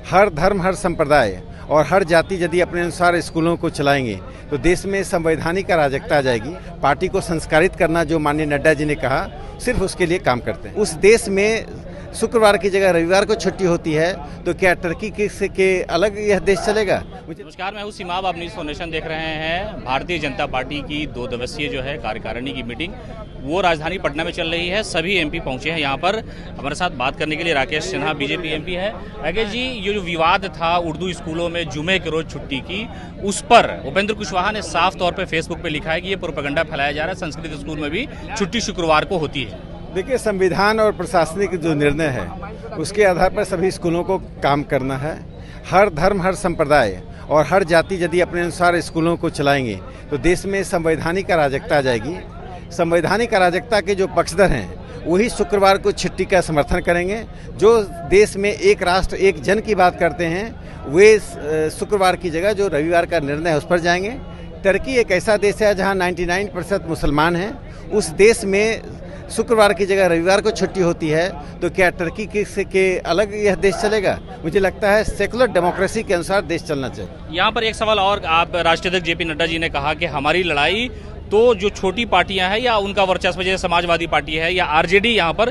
हर धर्म, हर संप्रदाय और हर जाति यदि अपने अनुसार स्कूलों को चलाएंगे तो देश में संवैधानिक अराजकता आ जाएगी। पार्टी को संस्कारित करना जो माननीय नड्डा जी ने कहा, सिर्फ उसके लिए काम करते हैं। उस देश में शुक्रवार की जगह रविवार को छुट्टी होती है तो क्या टर्की के अलग यह देश चलेगा? नमस्कार, मैं हूँ सीमाब, आप न्यूज़ फाउंडेशन देख रहे हैं। भारतीय जनता पार्टी की 2 दिवसीय जो है कार्यकारिणी की मीटिंग वो राजधानी पटना में चल रही है। सभी एमपी पहुंचे हैं यहाँ पर। हमारे साथ बात करने के लिए राकेश सिन्हा बीजेपी एमपी है। राकेश जी, ये जो विवाद था उर्दू स्कूलों में जुमे के रोज छुट्टी की, उस पर उपेंद्र कुशवाहा ने साफ तौर पर फेसबुक पे लिखा है कि ये प्रोपेगेंडा फैलाया जा रहा है, संस्कृत स्कूल में भी छुट्टी शुक्रवार को होती है। देखिए, संविधान और प्रशासनिक जो निर्णय है उसके आधार पर सभी स्कूलों को काम करना है। हर धर्म, हर संप्रदाय और हर जाति यदि अपने अनुसार स्कूलों को चलाएंगे तो देश में संवैधानिक अराजकता आ जाएगी। संवैधानिक अराजकता के जो पक्षधर हैं वही शुक्रवार को छुट्टी का समर्थन करेंगे। जो देश में एक राष्ट्र एक जन की बात करते हैं वे शुक्रवार की जगह जो रविवार का निर्णय है उस पर जाएंगे। टर्की एक ऐसा देश है जहां 99% मुसलमान हैं। उस देश में शुक्रवार की जगह रविवार को छुट्टी होती है तो क्या टर्की के अलग यह देश चलेगा? मुझे लगता है सेकुलर डेमोक्रेसी के अनुसार देश चलना चाहिए। यहाँ पर एक सवाल और, आप राष्ट्रीय अध्यक्ष जेपी नड्डा जी ने कहा कि हमारी लड़ाई तो जो छोटी पार्टियां हैं या उनका वर्चस्व जैसे समाजवादी पार्टी है या आरजेडी यहाँ पर,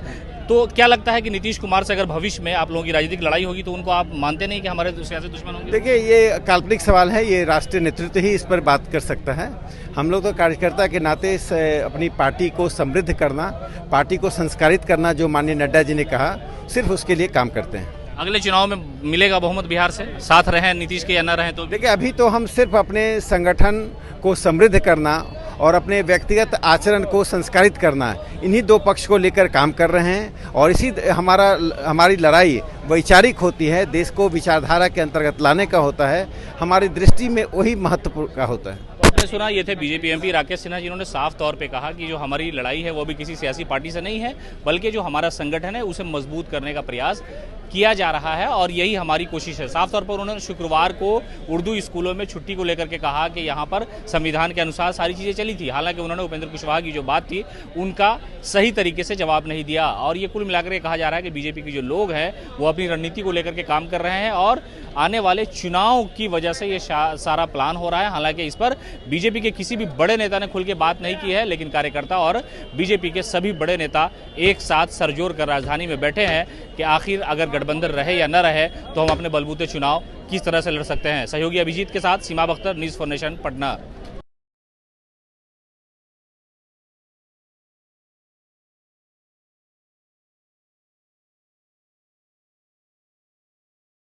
तो क्या लगता है कि नीतीश कुमार से अगर भविष्य में आप लोगों की राजनीतिक लड़ाई होगी तो उनको आप मानते नहीं कि हमारे सियासी दुश्मन होंगे? देखिए, ये काल्पनिक सवाल है। ये राष्ट्रीय नेतृत्व ही इस पर बात कर सकता है। हम लोग तो कार्यकर्ता के नाते अपनी पार्टी को समृद्ध करना, पार्टी को संस्कारित करना जो माननीय नड्डा जी ने कहा, सिर्फ उसके लिए काम करते हैं। अगले चुनाव में मिलेगा बहुमत बिहार से, साथ रहें नीतीश के या न रहें तो? देखिए, अभी तो हम सिर्फ अपने संगठन को समृद्ध करना और अपने व्यक्तिगत आचरण को संस्कारित करना, इन्हीं 2 पक्ष को लेकर काम कर रहे हैं। और इसी हमारी लड़ाई वैचारिक होती है, देश को विचारधारा के अंतर्गत लाने का होता है। हमारी दृष्टि में वही महत्वपूर्ण का होता है। आपने सुना, ये थे बीजेपी एमपी राकेश सिन्हा, जिन्होंने साफ तौर पे कहा कि जो हमारी लड़ाई है वो भी किसी सियासी पार्टी से नहीं है, बल्कि जो हमारा संगठन है उसे मजबूत करने का प्रयास किया जा रहा है और यही हमारी कोशिश है। साफ तौर पर उन्होंने शुक्रवार को उर्दू स्कूलों में छुट्टी को लेकर के कहा कि यहाँ पर संविधान के अनुसार सारी चीज़ें चली थी। हालांकि उन्होंने उपेंद्र कुशवाहा की जो बात थी उनका सही तरीके से जवाब नहीं दिया। और ये कुल मिलाकर के कहा जा रहा है कि बीजेपी के जो लोग हैं वो अपनी रणनीति को लेकर के काम कर रहे हैं और आने वाले चुनाव की वजह से ये सारा प्लान हो रहा है। हालांकि इस पर बीजेपी के किसी भी बड़े नेता ने खुल के बात नहीं की है, लेकिन कार्यकर्ता और बीजेपी के सभी बड़े नेता एक साथ सरजोर कर राजधानी में बैठे हैं कि आखिर अगर गठबंधन रहे या न रहे तो हम अपने बलबूते चुनाव किस तरह से लड़ सकते हैं। सहयोगी अभिजीत के साथ सीमा बख्तर, न्यूज़ फाउंडेशन, पटना।